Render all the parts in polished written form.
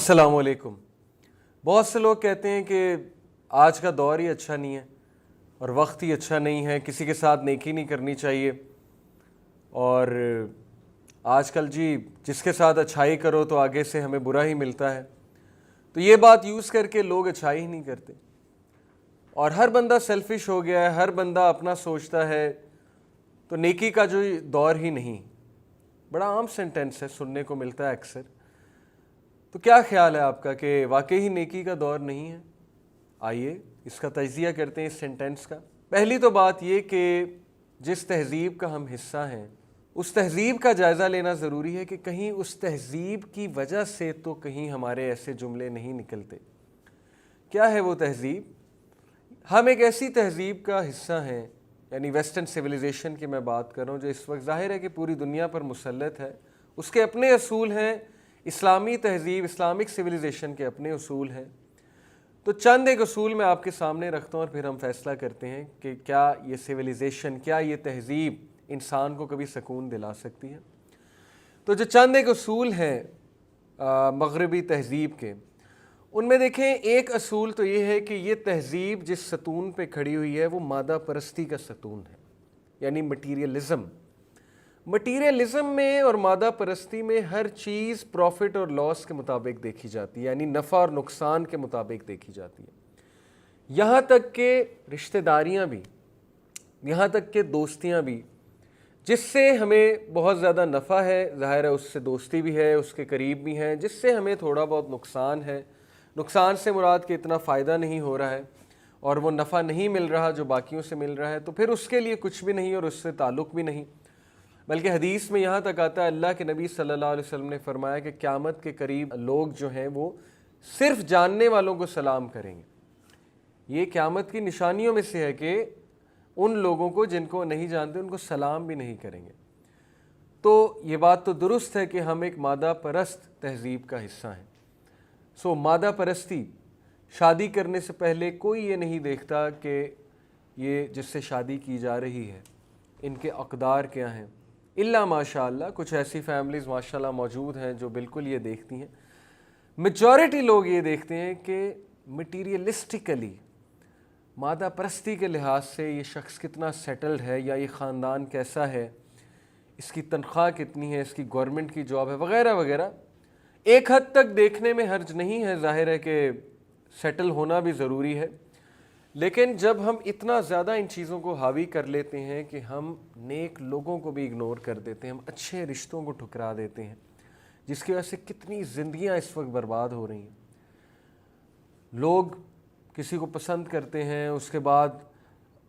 السلام علیکم۔ بہت سے لوگ کہتے ہیں کہ آج کا دور ہی اچھا نہیں ہے اور وقت ہی اچھا نہیں ہے، کسی کے ساتھ نیکی نہیں کرنی چاہیے، اور آج کل جس کے ساتھ اچھائی کرو تو آگے سے ہمیں برا ہی ملتا ہے۔ تو یہ بات یوز کر کے لوگ اچھائی ہی نہیں کرتے اور ہر بندہ سیلفش ہو گیا ہے، ہر بندہ اپنا سوچتا ہے، تو نیکی کا جو دور ہی نہیں۔ بڑا عام سینٹینس ہے، سننے کو ملتا ہے اکثر۔ تو کیا خیال ہے آپ کا کہ واقعی ہی نیکی کا دور نہیں ہے؟ آئیے اس کا تجزیہ کرتے ہیں اس سینٹینس کا۔ پہلی تو بات یہ کہ جس تہذیب کا ہم حصہ ہیں اس تہذیب کا جائزہ لینا ضروری ہے کہ کہیں اس تہذیب کی وجہ سے تو کہیں ہمارے ایسے جملے نہیں نکلتے۔ کیا ہے وہ تہذیب؟ ہم ایک ایسی تہذیب کا حصہ ہیں، یعنی ویسٹرن سویلائزیشن کی میں بات کر رہا ہوں، جو اس وقت ظاہر ہے کہ پوری دنیا پر مسلط ہے۔ اس کے اپنے اصول ہیں، اسلامی تہذیب، اسلامک سویلائزیشن کے اپنے اصول ہیں۔ تو چند ایک اصول میں آپ کے سامنے رکھتا ہوں اور پھر ہم فیصلہ کرتے ہیں کہ کیا یہ سویلائزیشن، کیا یہ تہذیب انسان کو کبھی سکون دلا سکتی ہے۔ تو جو چند ایک اصول ہیں مغربی تہذیب کے، ان میں دیکھیں ایک اصول تو یہ ہے کہ یہ تہذیب جس ستون پہ کھڑی ہوئی ہے وہ مادہ پرستی کا ستون ہے، یعنی مٹیریلزم۔ مٹیریلزم میں اور مادہ پرستی میں ہر چیز پروفٹ اور لاس کے مطابق دیکھی جاتی ہے، یعنی نفع اور نقصان کے مطابق دیکھی جاتی ہے۔ یہاں تک کہ رشتہ داریاں بھی، یہاں تک کہ دوستیاں بھی، جس سے ہمیں بہت زیادہ نفع ہے، ظاہر ہے اس سے دوستی بھی ہے، اس کے قریب بھی ہیں، جس سے ہمیں تھوڑا بہت نقصان ہے، نقصان سے مراد کہ اتنا فائدہ نہیں ہو رہا ہے اور وہ نفع نہیں مل رہا جو باقیوں سے مل رہا ہے، تو پھر اس کے لیے کچھ بھی نہیں اور اس سے تعلق بھی نہیں۔ بلکہ حدیث میں یہاں تک آتا ہے، اللہ کے نبی صلی اللہ علیہ وسلم نے فرمایا کہ قیامت کے قریب لوگ جو ہیں وہ صرف جاننے والوں کو سلام کریں گے۔ یہ قیامت کی نشانیوں میں سے ہے کہ ان لوگوں کو جن کو نہیں جانتے ان کو سلام بھی نہیں کریں گے۔ تو یہ بات تو درست ہے کہ ہم ایک مادہ پرست تہذیب کا حصہ ہیں۔ مادہ پرستی، شادی کرنے سے پہلے کوئی یہ نہیں دیکھتا کہ یہ جس سے شادی کی جا رہی ہے ان کے اقدار کیا ہیں، الا ماشاء اللہ کچھ ایسی فیملیز ماشاءاللہ موجود ہیں جو بالکل یہ دیکھتی ہیں۔ میجورٹی لوگ یہ دیکھتے ہیں کہ مٹیریلسٹیکلی، مادہ پرستی کے لحاظ سے یہ شخص کتنا سیٹلڈ ہے، یا یہ خاندان کیسا ہے، اس کی تنخواہ کتنی ہے، اس کی گورنمنٹ کی جاب ہے، وغیرہ وغیرہ۔ ایک حد تک دیکھنے میں حرج نہیں ہے، ظاہر ہے کہ سیٹل ہونا بھی ضروری ہے، لیکن جب ہم اتنا زیادہ ان چیزوں کو حاوی کر لیتے ہیں کہ ہم نیک لوگوں کو بھی اگنور کر دیتے ہیں، ہم اچھے رشتوں کو ٹھکرا دیتے ہیں، جس کی وجہ سے کتنی زندگیاں اس وقت برباد ہو رہی ہیں۔ لوگ کسی کو پسند کرتے ہیں، اس کے بعد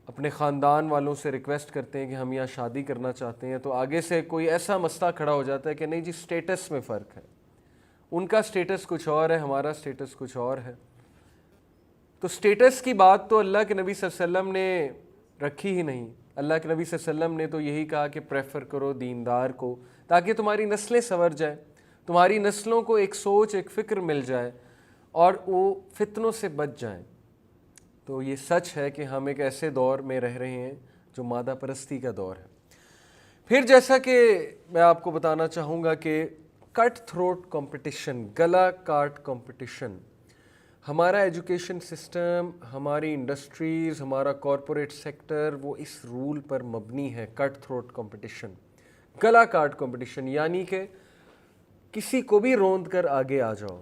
اپنے خاندان والوں سے ریکویسٹ کرتے ہیں کہ ہم یہاں شادی کرنا چاہتے ہیں، تو آگے سے کوئی ایسا مسئلہ کھڑا ہو جاتا ہے کہ نہیں جی سٹیٹس میں فرق ہے، ان کا سٹیٹس کچھ اور ہے، ہمارا سٹیٹس کچھ اور ہے۔ تو سٹیٹس کی بات تو اللہ کے نبی صلی اللہ علیہ وسلم نے رکھی ہی نہیں۔ اللہ کے نبی صلی اللہ علیہ وسلم نے تو یہی کہا کہ پریفر کرو دیندار کو، تاکہ تمہاری نسلیں سنور جائیں، تمہاری نسلوں کو ایک سوچ، ایک فکر مل جائے اور وہ فتنوں سے بچ جائیں۔ تو یہ سچ ہے کہ ہم ایک ایسے دور میں رہ رہے ہیں جو مادہ پرستی کا دور ہے۔ پھر جیسا کہ میں آپ کو بتانا چاہوں گا کہ کٹ تھروٹ کمپٹیشن، گلا کاٹ کمپٹیشن، ہمارا ایجوکیشن سسٹم، ہماری انڈسٹریز، ہمارا کارپوریٹ سیکٹر، وہ اس رول پر مبنی ہے، کٹ تھروٹ کمپٹیشن، گلا کاٹ کمپٹیشن، یعنی کہ کسی کو بھی روند کر آگے آ جاؤ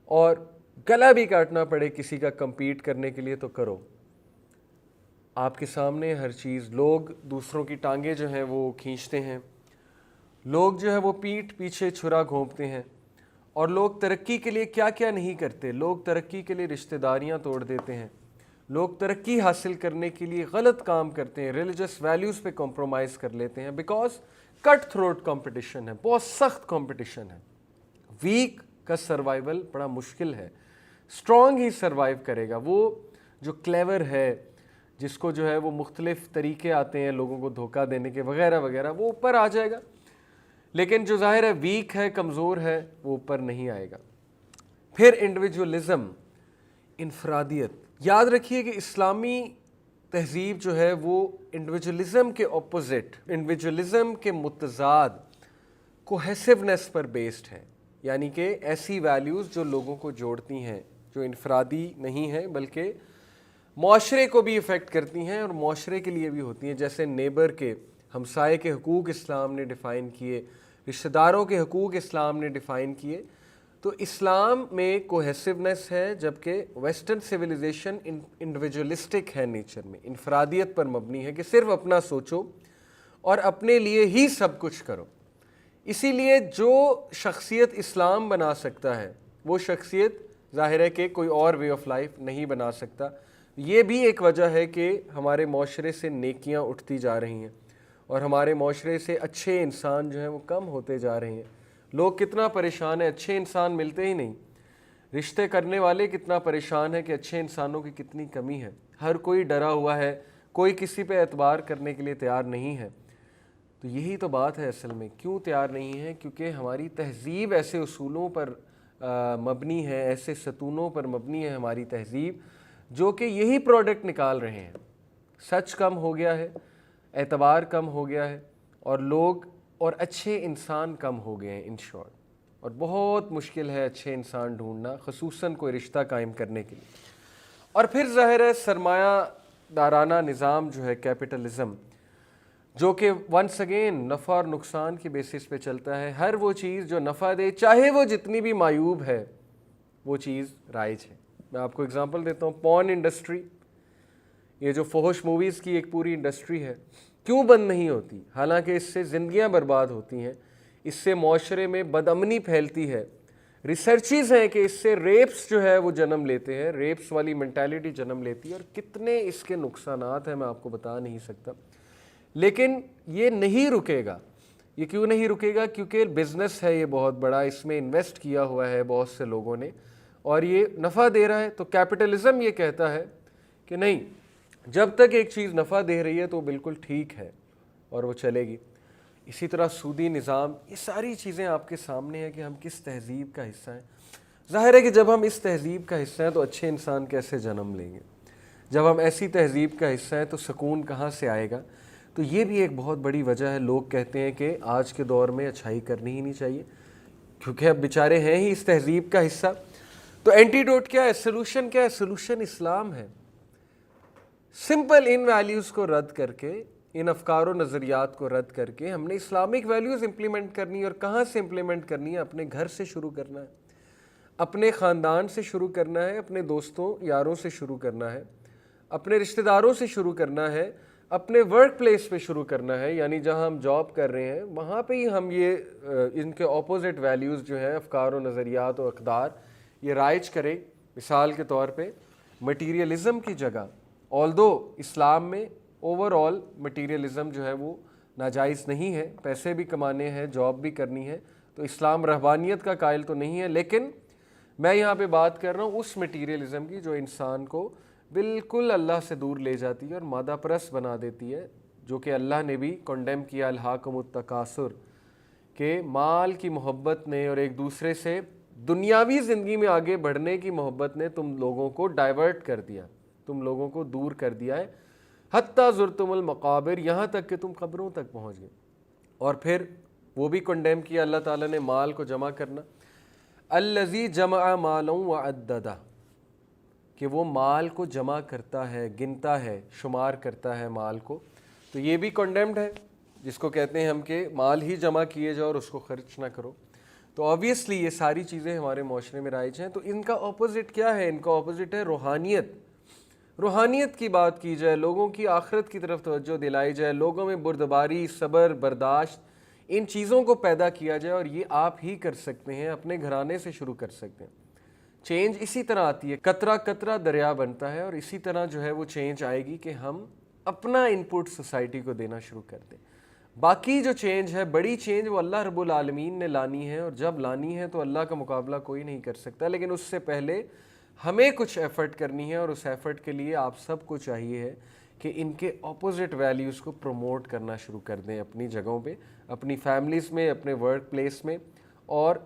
اور گلا بھی کاٹنا پڑے کسی کا کمپیٹ کرنے کے لیے تو کرو۔ آپ کے سامنے ہر چیز، لوگ دوسروں کی ٹانگیں جو ہیں وہ کھینچتے ہیں، لوگ جو ہے وہ پیٹھ پیچھے چھرا گھونپتے ہیں، اور لوگ ترقی کے لیے کیا کیا نہیں کرتے۔ لوگ ترقی کے لیے رشتہ داریاں توڑ دیتے ہیں، لوگ ترقی حاصل کرنے کے لیے غلط کام کرتے ہیں، ریلیجس ویلیوز پہ کمپرومائز کر لیتے ہیں، بیکاز کٹ تھروٹ کمپٹیشن ہے، بہت سخت کمپٹیشن ہے۔ ویک کا سروائیول بڑا مشکل ہے، اسٹرانگ ہی سروائیو کرے گا۔ وہ جو کلیور ہے، جس کو جو ہے وہ مختلف طریقے آتے ہیں لوگوں کو دھوکہ دینے کے وغیرہ وغیرہ، وہ اوپر آ جائے گا، لیکن جو ظاہر ہے ویک ہے، کمزور ہے، وہ اوپر نہیں آئے گا۔ پھر انڈیویجولزم، انفرادیت۔ یاد رکھیے کہ اسلامی تہذیب جو ہے وہ انڈیویجولزم کے اپوزٹ، انڈیویجولزم کے متضاد کوہیسونیس پر بیسڈ ہے، یعنی کہ ایسی ویلیوز جو لوگوں کو جوڑتی ہیں, جو انفرادی نہیں ہیں بلکہ معاشرے کو بھی افیکٹ کرتی ہیں اور معاشرے کے لیے بھی ہوتی ہیں. جیسے نیبر کے, ہمسائے کے حقوق اسلام نے ڈیفائن کیے, رشتہ داروں کے حقوق اسلام نے ڈیفائن کیے. تو اسلام میں کوہیسونیس ہے, جبکہ ویسٹرن سویلائزیشن انڈیویجولسٹک ہے نیچر میں, انفرادیت پر مبنی ہے کہ صرف اپنا سوچو اور اپنے لیے ہی سب کچھ کرو. اسی لیے جو شخصیت اسلام بنا سکتا ہے وہ شخصیت ظاہر ہے کہ کوئی اور وے آف لائف نہیں بنا سکتا. یہ بھی ایک وجہ ہے کہ ہمارے معاشرے سے نیکیاں اٹھتی جا رہی ہیں اور ہمارے معاشرے سے اچھے انسان جو ہیں وہ کم ہوتے جا رہے ہیں. لوگ کتنا پریشان ہیں, اچھے انسان ملتے ہی نہیں. رشتے کرنے والے کتنا پریشان ہیں کہ اچھے انسانوں کی کتنی کمی ہے. ہر کوئی ڈرا ہوا ہے, کوئی کسی پہ اعتبار کرنے کے لیے تیار نہیں ہے. تو یہی تو بات ہے اصل میں, کیوں تیار نہیں ہے؟ کیونکہ ہماری تہذیب ایسے اصولوں پر مبنی ہے, ایسے ستونوں پر مبنی ہے ہماری تہذیب, جو کہ یہی پروڈکٹ نکال رہے ہیں. سچ کم ہو گیا ہے, اعتبار کم ہو گیا ہے, اور لوگ اور اچھے انسان کم ہو گئے ہیں ان شارٹ. اور بہت مشکل ہے اچھے انسان ڈھونڈنا, خصوصاً کوئی رشتہ قائم کرنے کے لیے. اور پھر ظاہر ہے سرمایہ دارانہ نظام جو ہے, کیپٹلزم, جو کہ ونس اگین نفع اور نقصان کی بیسس پہ چلتا ہے. ہر وہ چیز جو نفع دے, چاہے وہ جتنی بھی معیوب ہے, وہ چیز رائج ہے. میں آپ کو اگزامپل دیتا ہوں, پورن انڈسٹری, یہ جو فحش موویز کی ایک پوری انڈسٹری ہے, کیوں بند نہیں ہوتی؟ حالانکہ اس سے زندگیاں برباد ہوتی ہیں, اس سے معاشرے میں بدامنی پھیلتی ہے. ریسرچز ہیں کہ اس سے ریپس جو ہے وہ جنم لیتے ہیں, ریپس والی مینٹالٹی جنم لیتی ہے, اور کتنے اس کے نقصانات ہیں میں آپ کو بتا نہیں سکتا. لیکن یہ نہیں رکے گا. یہ کیوں نہیں رکے گا؟ کیونکہ بزنس ہے یہ بہت بڑا, اس میں انویسٹ کیا ہوا ہے بہت سے لوگوں نے, اور یہ نفع دے رہا ہے. تو کیپٹلزم یہ کہتا ہے کہ نہیں, جب تک ایک چیز نفع دے رہی ہے تو بالکل ٹھیک ہے اور وہ چلے گی. اسی طرح سودی نظام, یہ ساری چیزیں آپ کے سامنے ہیں کہ ہم کس تہذیب کا حصہ ہیں. ظاہر ہے کہ جب ہم اس تہذیب کا حصہ ہیں تو اچھے انسان کیسے جنم لیں گے؟ جب ہم ایسی تہذیب کا حصہ ہیں تو سکون کہاں سے آئے گا؟ تو یہ بھی ایک بہت بڑی وجہ ہے. لوگ کہتے ہیں کہ آج کے دور میں اچھائی کرنی ہی نہیں چاہیے, کیونکہ اب بیچارے ہیں ہی اس تہذیب کا حصہ. تو اینٹیڈوٹ کیا ہے؟ سلوشن کیا ہے؟ سلوشن اسلام ہے. سمپل ان ویلیوز کو رد کر کے, ان افکار و نظریات کو رد کر کے ہم نے اسلامک ویلیوز امپلیمنٹ کرنی ہے. اور کہاں سے امپلیمنٹ کرنی ہے؟ اپنے گھر سے شروع کرنا ہے, اپنے خاندان سے شروع کرنا ہے, اپنے دوستوں یاروں سے شروع کرنا ہے, اپنے رشتہ داروں سے شروع کرنا ہے, اپنے ورک پلیس پہ شروع کرنا ہے. یعنی جہاں ہم جاب کر رہے ہیں وہاں پہ ہی ہم یہ ان کے اپوزٹ ویلیوز جو ہیں, افکار و نظریات و اقدار, یہ رائج کریں. مثال کے طور پہ مٹیریلزم کی جگہ, آلدو اسلام میں اوور آل مٹیریلزم جو ہے وہ ناجائز نہیں ہے, پیسے بھی کمانے ہیں, جاب بھی کرنی ہے, تو اسلام رہبانیت کا قائل تو نہیں ہے. لیکن میں یہاں پہ بات کر رہا ہوں اس مٹیریلزم کی جو انسان کو بالکل اللہ سے دور لے جاتی ہے اور مادہ پرست بنا دیتی ہے, جو کہ اللہ نے بھی کنڈیم کیا, الہاکم التکاثر, کہ مال کی محبت نے اور ایک دوسرے سے دنیاوی زندگی میں آگے بڑھنے کی محبت نے تم لوگوں کو ڈائیورٹ کر دیا, تم لوگوں کو دور کر دیا ہے. حتیٰ زرتم المقابر, یہاں تک کہ تم قبروں تک پہنچ گئے. اور پھر وہ بھی کنڈیم کیا اللہ تعالیٰ نے مال کو جمع کرنا, الذی جمع مالا وعددہ, کہ وہ مال کو جمع کرتا ہے, گنتا ہے, شمار کرتا ہے مال کو. تو یہ بھی کنڈیمڈ ہے, جس کو کہتے ہیں ہم کہ مال ہی جمع کیے جاؤ اور اس کو خرچ نہ کرو. تو آبویسلی یہ ساری چیزیں ہمارے معاشرے میں رائج ہیں. تو ان کا اپوزٹ کیا ہے؟ ان کا اپوزٹ ہے روحانیت. روحانیت کی بات کی جائے, لوگوں کی آخرت کی طرف توجہ دلائی جائے, لوگوں میں بردباری, صبر, برداشت, ان چیزوں کو پیدا کیا جائے. اور یہ آپ ہی کر سکتے ہیں, اپنے گھرانے سے شروع کر سکتے ہیں. چینج اسی طرح آتی ہے, قطرہ قطرہ دریا بنتا ہے, اور اسی طرح جو ہے وہ چینج آئے گی کہ ہم اپنا انپٹ سوسائٹی کو دینا شروع کر دیں. باقی جو چینج ہے, بڑی چینج, وہ اللہ رب العالمین نے لانی ہے, اور جب لانی ہے تو اللہ کا مقابلہ کوئی نہیں کر سکتا. لیکن اس سے پہلے ہمیں کچھ ایفرٹ کرنی ہے, اور اس ایفرٹ کے لیے آپ سب کو چاہیے ہے کہ ان کے اپوزٹ ویلیوز کو پروموٹ کرنا شروع کر دیں اپنی جگہوں پہ, اپنی فیملیز میں, اپنے ورک پلیس میں, اور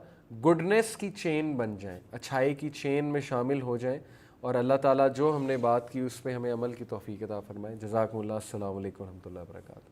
گڈنس کی چین بن جائیں, اچھائی کی چین میں شامل ہو جائیں. اور اللہ تعالیٰ جو ہم نے بات کی اس پہ ہمیں عمل کی توفیق عطا فرمائے. جزاکم اللہ. السلام علیکم و رحمۃ اللہ وبرکاتہ.